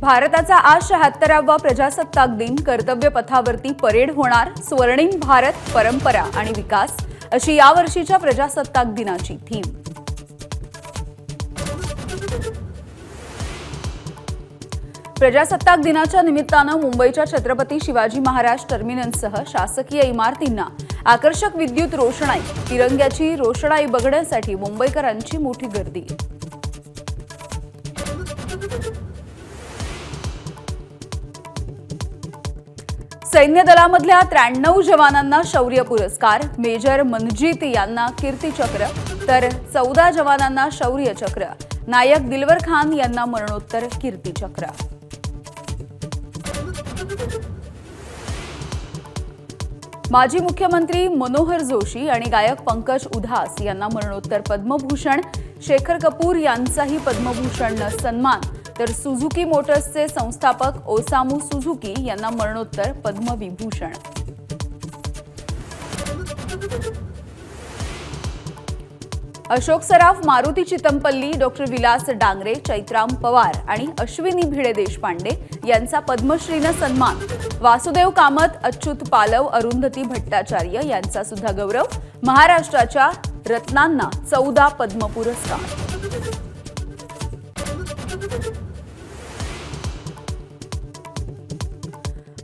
भारताचा आज 76वा प्रजासत्ताक दिन कर्तव्य पथावरती परेड होणार। स्वर्णिम भारत, परंपरा आणि विकास अशी यावर्षीच्या प्रजासत्ताक दिनाची थीम। प्रजासत्ताक दिनाच्या निमित्तानं मुंबईच्या छत्रपती शिवाजी महाराज टर्मिनससह शासकीय इमारतींना आकर्षक विद्युत रोषणाई, तिरंग्याची रोषणाई बघण्यासाठी मुंबईकरांची मोठी गर्दी। सैन्य दलामधल्या 93 जवानांना शौर्य पुरस्कार, मेजर मनजीत यांना कीर्तिचक्र तर 14 जवानांना शौर्य चक्र, नायक दिलवर खान यांना मरणोत्तर कीर्तिचक्र। माजी मुख्यमंत्री मनोहर जोशी आणि गायक पंकज उधास यांना मरणोत्तर पद्मभूषण, शेखर कपूर यांचाही पद्मभूषण सन्मान तर सुझुकी मोटर्सचे संस्थापक ओसामू सुझुकी यांना मरणोत्तर पद्मविभूषण। अशोक सराफ, मारुती चितमपल्ली, डॉक्टर विलास डांगरे, चैत्राम पवार आणि अश्विनी भिडे देशपांडे यांचा पद्मश्रीनं सन्मान। वासुदेव कामत, अच्युत पालव, अरुंधती भट्टाचार्य यांचा सुद्धा गौरव। महाराष्ट्राच्या रत्नांना 14 पद्म पुरस्कार।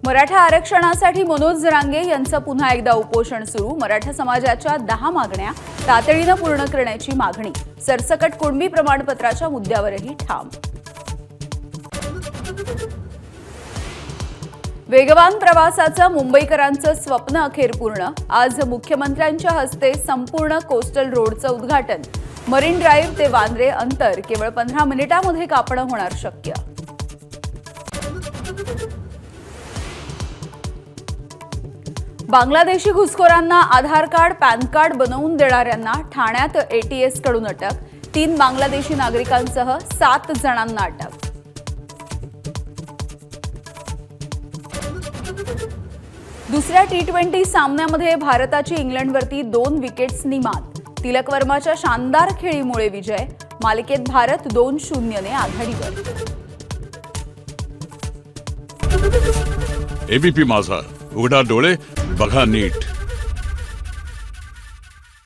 मराठा आरक्षणासाठी मनोज जरांगे यांचं पुन्हा एकदा उपोषण सुरू। मराठा समाजाच्या 10 मागण्या तातडीनं पूर्ण करण्याची मागणी। सरसकट कुणबी प्रमाणपत्राच्या मुद्द्यावरही ठाम। वेगवान प्रवासाचं मुंबईकरांचं स्वप्न अखेर पूर्ण। आज मुख्यमंत्र्यांच्या हस्ते संपूर्ण कोस्टल रोडचं उद्घाटन। मरीन ड्राईव्ह ते वांद्रे अंतर केवळ 15 मिनिटांमध्ये कापणं होणार शक्य। बांगलादेशी घुसखोरांना आधार कार्ड, पॅन कार्ड बनवून देणाऱ्यांना ठाण्यात एटीएस कडून अटक। 3 बांगलादेशी नागरिकांसह 7 जणांना अटक। दुसऱ्या टी20 सामन्यामध्ये भारताची इंग्लंडवरती 2 विकेट्सनी मात। तिलक वर्माच्या शानदार खेळीमुळे विजय। मालिकेत भारत 2-0 ने आघाडीवर। एबीपी माझा, उघडा डोळे बघा नीट।